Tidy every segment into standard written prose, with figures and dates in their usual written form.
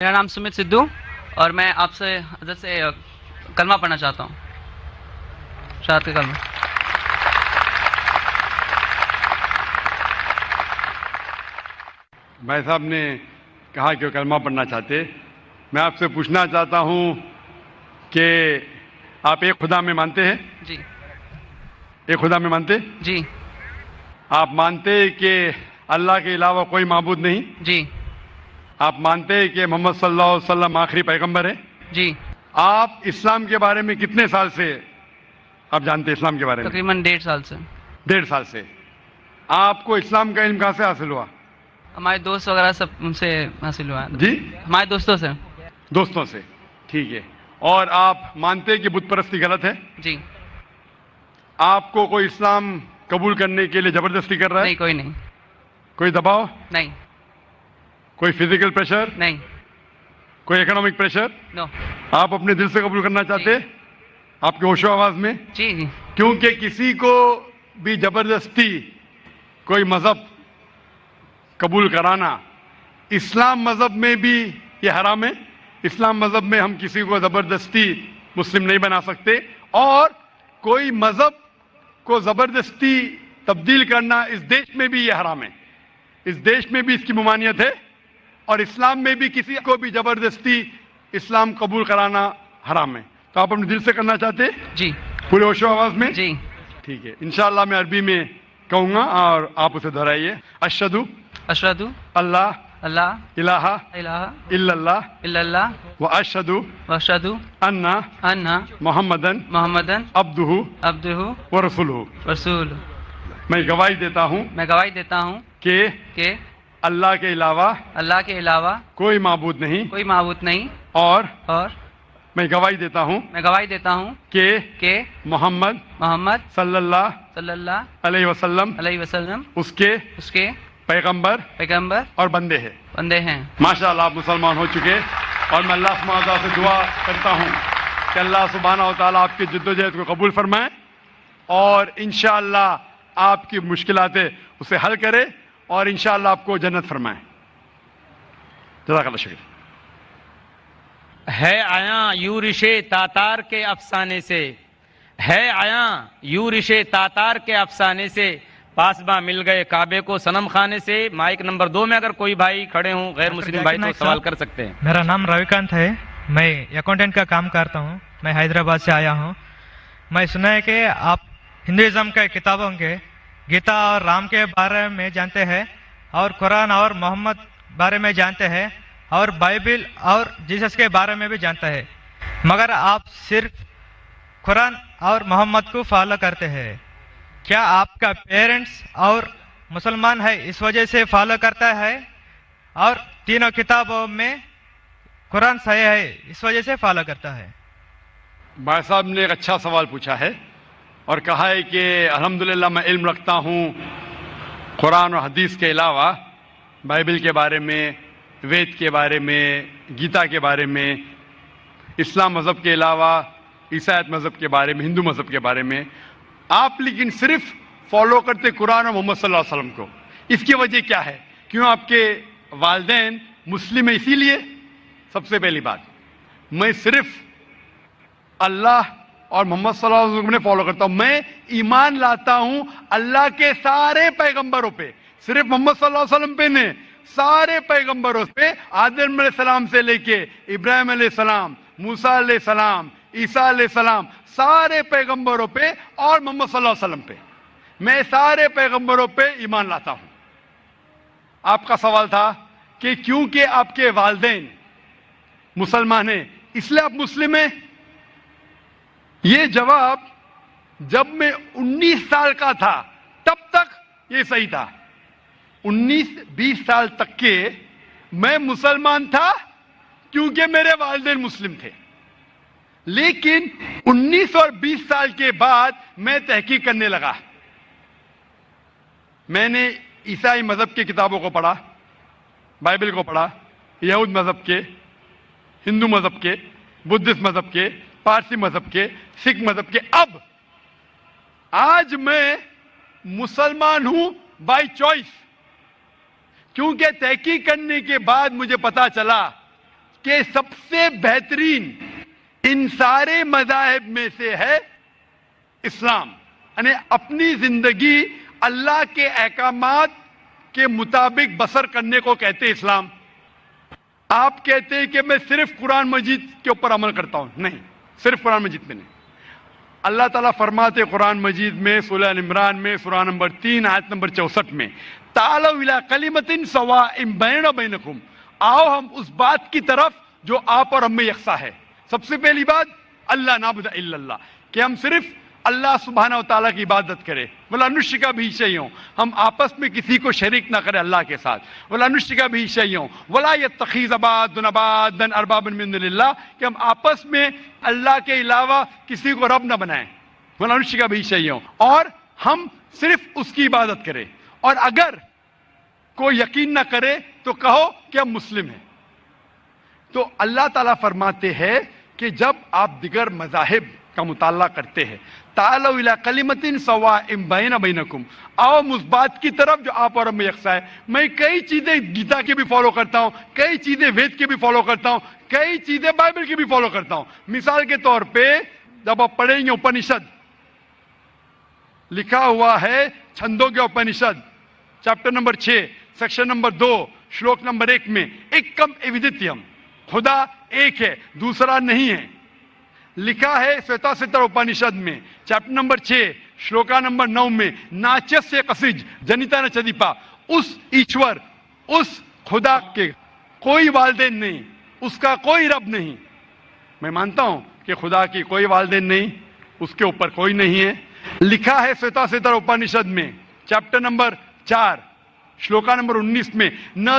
میرا نام سمت سدھو اور میں آپ سے حضرت سے کلمہ پڑھنا چاہتا ہوں، شہادت کا کلمہ۔ بھائی صاحب نے کہا کہ وہ کلمہ پڑھنا چاہتے، میں آپ سے پوچھنا چاہتا ہوں کہ آپ ایک خدا میں مانتے ہیں؟ جی ایک خدا میں مانتے؟ جی آپ مانتے کہ اللہ کے علاوہ کوئی معبود نہیں؟ جی آپ مانتے کہ محمد صلی اللہ علیہ وسلم آخری پیغمبر ہے؟ جی آپ اسلام کے بارے میں کتنے سال سے آپ جانتے ہیں اسلام کے بارے میں؟ تقریباً 1.5 سال سے۔ 1.5 سال سے۔ آپ کو اسلام کا علم کہاں سے حاصل ہوا؟ ہمارے دوست وغیرہ سب ان سے حاصل ہوا ہے۔ جی ہمارے دوستوں سے۔ دوستوں سے، ٹھیک ہے۔ اور آپ مانتے کہ بت پرستی غلط ہے؟ جی آپ کو کوئی اسلام قبول کرنے کے لیے زبردستی کر رہا ہے؟ نہیں، کوئی نہیں۔ کوئی دباؤ؟ نہیں کوئی فزیکل پریشر؟ نہیں۔ کوئی اکنامک پریشر؟ نو۔ آپ اپنے دل سے قبول کرنا چاہتے؟ آپ کے ہوش و آواز میں؟ جی جی کیونکہ کسی کو بھی زبردستی کوئی مذہب قبول کرانا اسلام مذہب میں بھی یہ حرام ہے۔ اسلام مذہب میں ہم کسی کو زبردستی مسلم نہیں بنا سکتے، اور کوئی مذہب کو زبردستی تبدیل کرنا اس دیش میں بھی یہ حرام ہے۔ اس دیش میں بھی اس کی ممانعت ہے، اور اسلام میں بھی کسی کو بھی زبردستی اسلام قبول کرانا حرام ہے۔ تو آپ اپنے دل سے کرنا چاہتے جی پورے ہوش و آواز میں؟ جی ٹھیک ہے، انشاءاللہ میں عربی میں کہوں گا اور آپ اسے دہرائیے۔ اشہدو اشہدو اللہ اللہ الہ الہ الا اللہ الا اللہ و اشہدو واشہدو ان ان محمدن محمدن عبدہ عبدہ و رسولہ۔ رسول۔ میں گواہی دیتا ہوں میں گواہی دیتا ہوں کہ اللہ کے علاوہ اللہ کے علاوہ کوئی معبود نہیں، کوئی معبود نہیں، اور اور میں گواہی دیتا ہوں میں گواہی دیتا ہوں کہ محمد محمد صلی اللہ صلی اللہ علیہ وسلم علیہ وسلم اس کے پیغمبر پیغمبر اور بندے ہیں۔ بندے ہیں۔ ماشاءاللہ آپ مسلمان ہو چکے، اور میں اللہ سبحانہ وتعالیٰ سے دعا کرتا ہوں کہ اللہ سبحانہ وتعالیٰ آپ کی جدوجہد کو قبول فرمائے، اور انشاءاللہ آپ کی مشکلات اسے حل کرے، اور انشاءاللہ آپ کو جنت فرمائے۔ جزاک اللہ شکریہ۔ ہے آیاں یورش تاتار کے افسانے سے، ہے آیاں یورش تاتار کے افسانے سے، پاسباں مل گئے کعبے کو صنم خانے سے۔ مائک نمبر 2 میں اگر کوئی بھائی کھڑے ہوں غیر مسلم بھائی تو سوال کر سکتے ہیں۔ میرا نام رویکانت ہے، میں اکاؤنٹنٹ کا کام کرتا ہوں، میں حیدرآباد سے آیا ہوں۔ میں سنا ہے کہ آپ ہندوازم کے کتابوں کے گیتا اور رام کے بارے میں جانتے ہیں، اور قرآن اور محمد بارے میں جانتے ہیں، اور بائبل اور جیسس کے بارے میں بھی جانتے ہیں، مگر آپ صرف قرآن اور محمد کو فالو کرتے ہیں۔ کیا آپ کا پیرنٹس اور مسلمان ہے اس وجہ سے فالو کرتا ہے، اور تینوں کتابوں میں قرآن صحیح ہے اس وجہ سے فالو کرتا ہے؟ بھائی صاحب نے ایک اچھا سوال پوچھا ہے، اور کہا ہے کہ الحمدللہ میں علم رکھتا ہوں قرآن اور حدیث کے علاوہ، بائبل کے بارے میں، وید کے بارے میں، گیتا کے بارے میں، اسلام مذہب کے علاوہ عیسائیت مذہب کے بارے میں، ہندو مذہب کے بارے میں۔ آپ لیکن صرف فالو کرتے قرآن اور محمد صلی اللہ علیہ وسلم کو، اس کی وجہ کیا ہے؟ کیوں آپ کے والدین مسلم ہیں اسی لیے؟ سب سے پہلی بات، میں صرف اللہ اور محمد صلی اللہ علیہ وسلم نے فالو کرتا ہوں۔ میں ایمان لاتا ہوں اللہ کے سارے پیغمبروں پہ، صرف محمد صلی اللہ علیہ وسلم پہ نہیں، سارے پیغمبروں پہ، آدم علیہ السلام سے لے کے ابراہیم علیہ السلام، موسیٰ علیہ السلام، عیسیٰ علیہ السلام، سارے پیغمبروں پہ، اور محمد صلی اللہ علیہ وسلم پہ، میں سارے پیغمبروں پہ ایمان لاتا ہوں۔ آپ کا سوال تھا کہ کیونکہ آپ کے والدین مسلمان ہیں اس لیے آپ مسلم ہیں؟ یہ جواب جب میں 19 سال کا تھا تب تک یہ صحیح تھا۔ 19-20 سال تک کے میں مسلمان تھا کیونکہ میرے والدین مسلم تھے، لیکن 19 اور 20 سال کے بعد میں تحقیق کرنے لگا۔ میں نے عیسائی مذہب کی کتابوں کو پڑھا، بائبل کو پڑھا، یہود مذہب کے، ہندو مذہب کے، بدھسٹ مذہب کے، پارسی مذہب کے، سکھ مذہب کے۔ اب آج میں مسلمان ہوں بائی چوائس، کیونکہ تحقیق کرنے کے بعد مجھے پتا چلا کہ سب سے بہترین ان سارے مذاہب میں سے ہے اسلام، یعنی اپنی زندگی اللہ کے احکامات کے مطابق بسر کرنے کو کہتے ہیں اسلام۔ آپ کہتے ہیں کہ میں صرف قرآن مجید کے اوپر عمل کرتا ہوں، نہیں، صرف قرآن مجید میں نہیں۔ اللہ تعالیٰ فرماتے قرآن مجید میں سورہ عمران میں سورہ نمبر 3 آیت نمبر 64 میں تعالوا الی کلمۃ سواء بیننا و بینکم، آؤ ہم اس بات کی طرف جو آپ اور ہم میں یکساں ہے۔ سب سے پہلی بات اللہ نعبد الا اللہ، کہ ہم صرف اللہ سبحانہ و تعالیٰ کی عبادت کرے، ولا نشرک بہ شیئا، ہم آپس میں کسی کو شریک نہ کرے اللہ کے ساتھ، ولا نشرک بہ شیئا ولا یتخذ بعضنا بعضا اربابا من دون اللہ، کہ ہم آپس میں اللہ کے علاوہ کسی کو رب نہ بنائیں، ولا نشرک بہ شیئا، اور ہم صرف اس کی عبادت کریں، اور اگر کوئی یقین نہ کرے تو کہو کہ ہم مسلم ہیں۔ تو اللہ تعالیٰ فرماتے ہیں کہ جب آپ دیگر مذاہب کا مطالعہ کرتے ہیں، تعالوا الی کلمۃ سواء بیننا و بینکم، آؤ اس بات کی طرف جو آپ اور ہم میں یکساں ہے۔ میں کئی چیزیں گیتا کی بھی فالو کرتا ہوں، کئی چیزیں وید کی بھی فالو کرتا ہوں، کئی چیزیں بائبل کی بھی فالو کرتا ہوں۔ مثال کے طور پہ جب آپ پڑھیں گے اپنشد، لکھا ہوا ہے چھندوں کے Upanishad chapter number 6 section number 2 شلوک نمبر 1 میں ایکم ایودتیم، خدا ایک ہے دوسرا نہیں ہے۔ لکھا ہے سویتا ستر اپنشد میں چیپٹر نمبر 6 شلوکا نمبر 9 میں ناچس سے قصج جنیتا نچدیپا، اس ایشور، اس خدا کے کوئی والدین نہیں، اس کا کوئی رب نہیں۔ میں مانتا ہوں کہ خدا کی کوئی والدین نہیں، اس کے اوپر کوئی نہیں ہے۔ لکھا ہے سویتا ستر اپنشد میں چیپٹر نمبر 4 شلوکا نمبر 19 میں نہ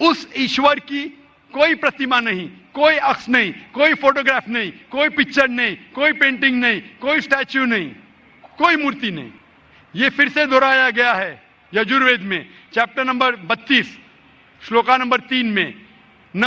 اس ایشور کی کوئی پرتیما نہیں، کوئی عکس نہیں، کوئی فوٹوگراف نہیں، کوئی پکچر نہیں، کوئی پینٹنگ نہیں، کوئی اسٹیچو نہیں، کوئی مورتی نہیں۔ یہ پھر سے دہرایا گیا ہے یجوروید میں چیپٹر نمبر 32 شلوکا نمبر 3 میں نہ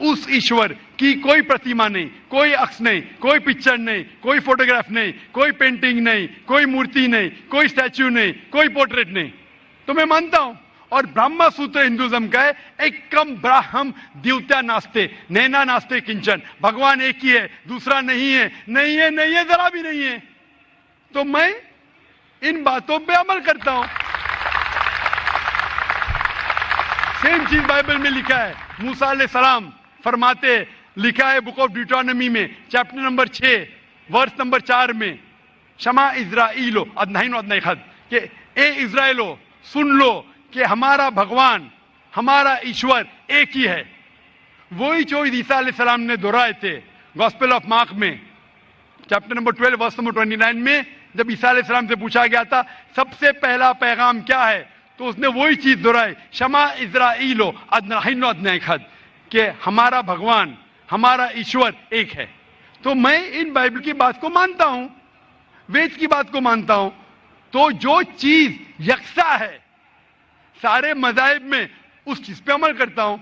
اس ایشور کی کوئی پرتیما نہیں، کوئی عکس نہیں، کوئی پکچر نہیں، کوئی فوٹوگراف نہیں، کوئی پینٹنگ نہیں، کوئی مورتی نہیں، کوئی اسٹیچو نہیں، کوئی پورٹریٹ نہیں۔ تو میں مانتا ہوں، اور برہما سوتر ہندوازم کا ہے ایکم براہم دیوتا ناستے نینا ناستے کنچن، بھگوان ایک ہی ہے دوسرا نہیں ہے، نہیں ہے، نہیں ہے، ذرا بھی نہیں ہے۔ تو میں ان باتوں پہ عمل کرتا ہوں۔ سیم چیز بائبل میں لکھا ہے، موسیٰ علیہ السلام فرماتے، لکھا ہے بک آف ڈیوٹرانومی میں چیپٹر نمبر 6 ورس نمبر 4 میں شما اسرائیلو ادنائن ادنائی خد، کہ اے اسرائیلو سن لو کہ ہمارا بھگوان، ہمارا ایشور ایک ہی ہے۔ وہی جو عیسیٰ علیہ السلام نے دہرائے تھے گاسپل آف مارک میں چیپٹر نمبر 12 ورس نمبر 29 میں، جب عیسیٰ علیہ السلام سے پوچھا گیا تھا سب سے پہلا پیغام کیا ہے، تو اس نے وہی چیز دہرائی، شما اسرائیلو ادنائن ادنائی خد، کہ ہمارا بھگوان، ہمارا ایشور ایک ہے۔ تو میں ان بائبل کی بات کو مانتا ہوں، وید کی بات کو مانتا ہوں۔ تو جو چیز یکساں ہے سارے مذاہب میں، اس چیز پہ عمل کرتا ہوں۔